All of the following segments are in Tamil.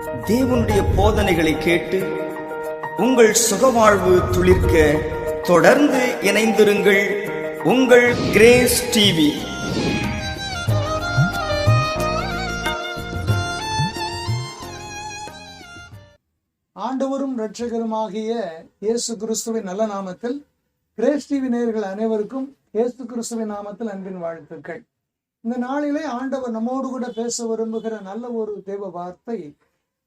தேவனுடைய போதனைகளை கேட்டு உங்கள் சுகவாழ்வு துளிர்க்க தொடர்ந்து இணைந்திருங்கள். உங்கள் கிரேஸ் டிவி. ஆண்டவரும் இரட்சகருமாகிய இயேசு கிறிஸ்துவின் நல்ல நாமத்தில் கிரேஸ் டிவி நேயர்கள் அனைவருக்கும் இயேசு கிறிஸ்துவின் நாமத்தில் அன்பின் வாழ்த்துக்கள். இந்த நாளிலே ஆண்டவர் நம்மோடு கூட பேச விரும்புகிற நல்ல ஒரு தேவ வார்த்தை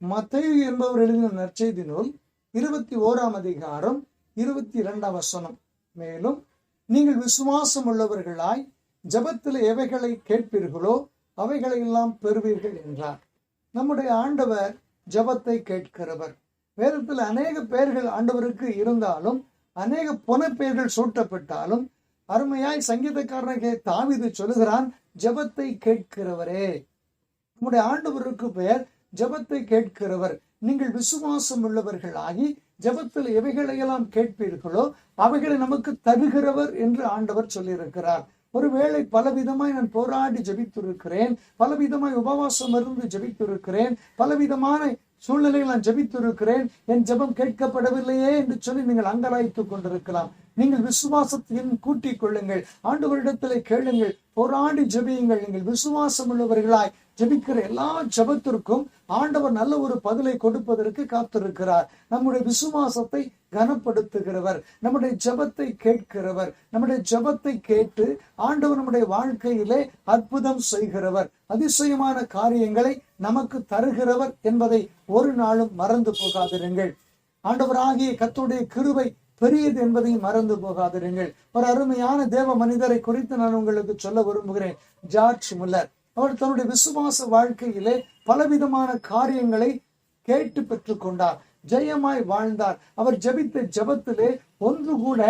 மத்தேயு என்பவர் எழுதின நற்செய்தி நூல் 21ஆம் அதிகாரம் 22ஆம் வசனம். மேலும் நீங்கள் விசுவாசம் உள்ளவர்களாய் ஜெபத்தில் எவைகளை கேட்பீர்களோ அவைகளை எல்லாம் பெறுவீர்கள் என்றார். நம்முடைய ஆண்டவர் ஜெபத்தை கேட்கிறவர். வேதத்தில் அநேக பெயர்கள் ஆண்டவருக்கு இருந்தாலும், அநேக புனைப்பெயர்கள் சூட்டப்பட்டாலும், அருமையாய் சங்கீதக்காரனே தாவீது சொல்லுகிறான், ஜெபத்தை கேட்கிறவரே. நம்முடைய ஆண்டவருக்கு பெயர் ஜெபத்தை கேட்கிறவர். நீங்கள் விசுவாசம் உள்ளவர்களாகி ஜெபத்தில் எவைகளையெல்லாம் கேட்பீர்களோ அவைகளை நமக்கு தருகிறவர் என்று ஆண்டவர் சொல்லியிருக்கிறார். ஒருவேளை பலவிதமாய் நான் போராடி ஜெபித்திருக்கிறேன், பலவிதமாய் உபவாசம் இருந்து ஜெபித்திருக்கிறேன், பலவிதமான சூழ்நிலைகள் நான் ஜெபித்திருக்கிறேன், என் ஜெபம் கேட்கப்படவில்லையே என்று சொல்லி நீங்கள் அங்கலாய்த்துக் கொண்டிருக்கலாம். நீங்கள் விசுவாசத்தையும் கூட்டிக் கொள்ளுங்கள், ஆண்டவரிடத்திலே கேளுங்கள், போராடி ஜெபியுங்கள். நீங்கள் விசுவாசம் உள்ளவர்களாய் ஜெபிக்கிற எல்லா ஜெபத்திற்கும் ஆண்டவர் நல்ல ஒரு பதிலை கொடுப்பதற்கு காத்திருக்கிறார். நம்முடைய விசுவாசத்தை கனப்படுத்துகிறவர், நம்முடைய ஜெபத்தை கேட்கிறவர். நம்முடைய ஜெபத்தை கேட்டு ஆண்டவர் நம்முடைய வாழ்க்கையிலே அற்புதம் செய்கிறவர், அதிசயமான காரியங்களை நமக்கு தருகிறவர் என்பதை ஒரு நாளும் மறந்து போகாதிருங்கள். ஆண்டவராகிய கர்த்தருடைய கிருபை பெரியது என்பதையும் மறந்து போகாதிருங்கள். ஒரு அருமையான தேவ மனிதரை குறித்து நான் உங்களுக்கு சொல்ல விரும்புகிறேன். George Muller. அவர் தன்னுடைய விசுவாச வாழ்க்கையிலே பலவிதமான காரியங்களை கேட்டு பெற்றுக் கொண்டார், ஜெயமாய் வாழ்ந்தார். அவர் ஜெபித்த ஜெபத்திலே ஒன்று கூட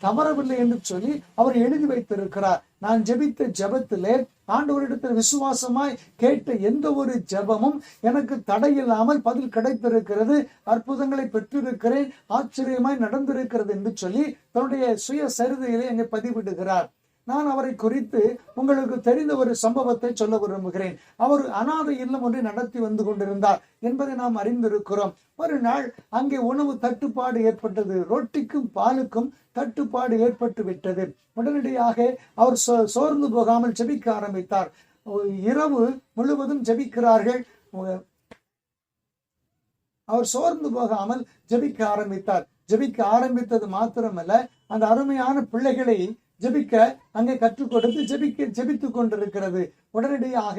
தவறவில்லை என்று சொல்லி அவர் எழுதி வைத்திருக்கிறார். நான் ஜெபித்த ஜெபத்திலே ஆண்டவரிடத்தில் விசுவாசமாய் கேட்ட எந்த ஒரு ஜெபமும் எனக்கு தடையில்லாமல் பதில் கிடைத்திருக்கிறது, அற்புதங்களை பெற்றிருக்கிறேன், ஆச்சரியமாய் நடந்திருக்கிறது என்று சொல்லி தன்னுடைய சுய சரிதையிலே அங்கே பதிவிடுகிறார். நான் அவரை குறித்து உங்களுக்கு தெரிந்த ஒரு சம்பவத்தை சொல்ல விரும்புகிறேன். அவர் அனாதை இல்லம் ஒன்றை நடத்தி வந்து கொண்டிருந்தார் என்பதை நாம் அறிந்திருக்கிறோம். ஒரு நாள் அங்கே உணவு தட்டுப்பாடு ஏற்பட்டது, ரொட்டிக்கும் பாலுக்கும் தட்டுப்பாடு ஏற்பட்டு விட்டது. உடனடியாக அவர் சோர்ந்து போகாமல் ஜெபிக்க ஆரம்பித்தார். இரவு முழுவதும் ஜெபிக்கிறார்கள். அவர் சோர்ந்து போகாமல் ஜெபிக்க ஆரம்பித்தார். ஜெபிக்க ஆரம்பித்தது மாத்திரமல்ல, அந்த அருமையான பிள்ளைகளை ஜெபிக்க அங்கே கற்றுக் கொடுத்து ஜெபித்துக் கொண்டிருக்கிறது. உடனடியாக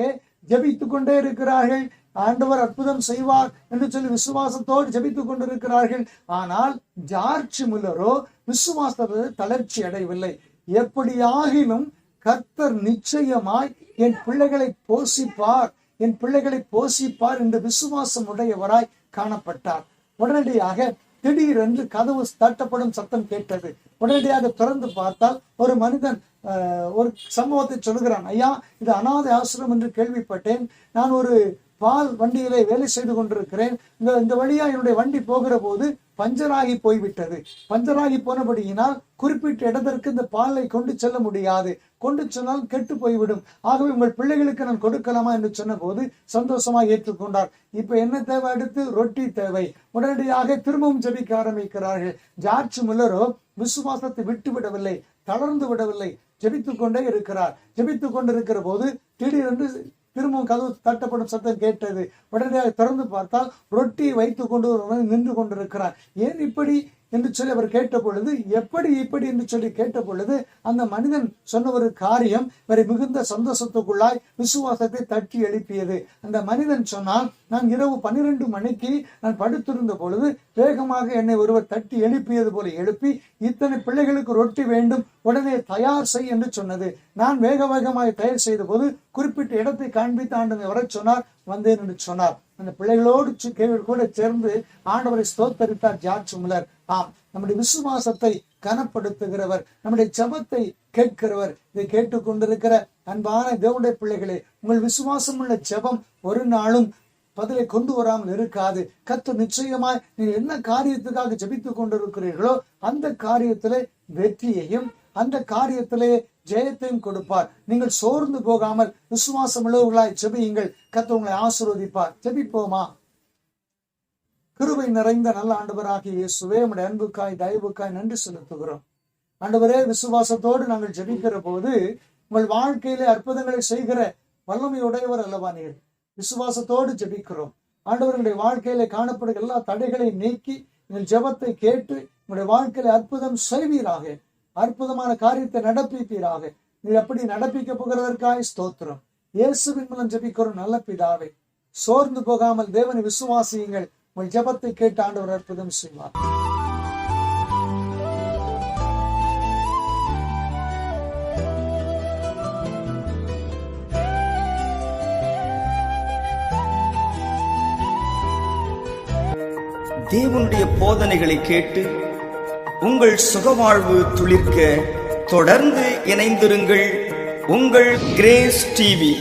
ஜெபித்துக் கொண்டே இருக்கிறார்கள். ஆண்டவர் அற்புதம் செய்வார் என்று சொல்லி விசுவாசத்தோடு ஜெபித்துக் கொண்டிருக்கிறார்கள். ஆனால் ஜார்ஜ் முல்லரோ விசுவாசத்தில் தளர்ச்சி அடையவில்லை. எப்படியாகிலும் கர்த்தர் நிச்சயமாய் என் பிள்ளைகளை போஷிப்பார், என் பிள்ளைகளை போஷிப்பார் என்று விசுவாசம் உடையவராய் காணப்பட்டார். உடனடியாக திடீரென்று கதவு தட்டப்படும் சத்தம் கேட்டது. உடனடியாக திறந்து பார்த்தால் ஒரு மனிதன் ஒரு சம்பவத்தை சொல்கிறான். ஐயா, இது அனாதை ஆசிரமம் என்று கேள்விப்பட்டேன். நான் ஒரு பால் வண்டியிலே வேலை செய்து கொண்டிருக்கிறேன். இந்த வழியா என்னுடைய வண்டி போகிற போது பஞ்சராகி போய்விட்டது. பஞ்சராகி போனபடியினால் குறிப்பிட்ட இடத்திற்கு இந்த பாலை கொண்டு செல்ல முடியாது, கொண்டு சென்றால் கெட்டு போய்விடும். ஆகவே உங்கள் பிள்ளைகளுக்கு நான் கொடுக்கலாமா என்று சொன்ன போது சந்தோஷமாக ஏற்றுக்கொண்டார். இப்ப என்ன தேவை? அடுத்து ரொட்டி தேவை. உடனடியாக திரும்பவும் ஜெபிக்க ஆரம்பிக்கிறார்கள். ஜார்ஜ் முல்லரோ விசுவாசத்தை விட்டு விடவில்லை, தளர்ந்து விடவில்லை, ஜெபித்துக் கொண்டே இருக்கிறார். ஜெபித்துக் கொண்டிருக்கிற போது திடீரென்று திரும்பவும் கதவு தட்டப்படும் சத்தம் கேட்டது. உடனடியாக திறந்து பார்த்தால் ரொட்டியை வைத்துக் கொண்டு நின்று கொண்டிருக்கிறார். ஏன் இப்படி என்று சொல்லி அவர் கேட்ட பொழுது, எப்படி இப்படி என்று சொல்லி கேட்ட பொழுது, அந்த மனிதன் சொன்ன ஒரு காரியம் வரை மிகுந்த சந்தோஷத்துக்குள்ளாய் விசுவாசத்தை தட்டி எழுப்பியது. அந்த மனிதன் சொன்னால், நான் இரவு 12 மணிக்கு நான் படுத்திருந்த பொழுது வேகமாக என்னை ஒருவர் தட்டி எழுப்பியது போல எழுப்பி, இத்தனை பிள்ளைகளுக்கு ரொட்டி வேண்டும், உடனே தயார் செய் என்று சொன்னது. நான் வேக வேகமாக தயார் செய்த போது குறிப்பிட்ட இடத்தை காண்பித்து ஆண்டவரை வர சொன்னார். வந்தேன் என்று சொன்னார். அந்த பிள்ளைகளோடு கூட சேர்ந்து ஆண்டவரை ஸ்தோத்தரித்தார் ஜார்ஜ் முல்லர். ஆம், நம்முடைய விசுவாசத்தை கனப்படுத்துகிறவர், நம்முடைய ஜெபத்தை கேட்கிறவர். இதை கேட்டுக்கொண்டிருக்கிற அன்பான தேவனுடைய பிள்ளைகளே, உங்கள் விசுவாசம் உள்ள ஜெபம் ஒரு நாளும் பதிலை கொண்டு வராமல் இருக்காது. கர்த்தர் நிச்சயமாய் நீங்கள் என்ன காரியத்துக்காக ஜெபித்துக் கொண்டிருக்கிறீர்களோ அந்த காரியத்திலே வெற்றியையும் அந்த காரியத்திலே ஜெயத்தையும் கொடுப்பார். நீங்கள் சோர்ந்து போகாமல் விசுவாசம் உள்ளவர்களாய் ஜெபியுங்கள். கர்த்தர் உங்களை ஆசீர்வதிப்பார். ஜெபிப்போமா? கிருபை நிறைந்த நல்ல ஆண்டவராகிய இயேசுவே, உம்முடைய அன்புக்காய் தயவுக்காய் நன்றி செலுத்துகிறோம். ஆண்டவரே, விசுவாசத்தோடு நாங்கள் ஜெபிக்கிற போது உங்கள் வாழ்க்கையிலே அற்புதங்களை செய்கிற வல்லமையுடையவர் அல்லவா நீர். விசுவாசத்தோடு ஜெபிக்கிறோம் ஆண்டவர்களுடைய வாழ்க்கையிலே காணப்படுகிற எல்லா தடைகளையும் நீக்கி எங்கள் ஜெபத்தை கேட்டு உங்களுடைய வாழ்க்கையில அற்புதம் செய்வீராக, அற்புதமான காரியத்தை நடப்பிப்பீராக. நீர் அப்படி நடப்பிக்க போகிறதற்காய் ஸ்தோத்திரம். இயேசுவின் மூலம் ஜெபிக்கிறோம் நல்ல பிதாவே. சோர்ந்து போகாமல் தேவனை விசுவாசியுங்கள். உங்கள் ஜெபத்தை கேட்டு ஆண்டவர் அற்புதம் செய்வார். தேவனுடைய போதனைகளை கேட்டு உங்கள் சுகவாழ்வு துளிர்க்க தொடர்ந்து இணைந்திருங்கள். உங்கள் கிரேஸ் டிவி.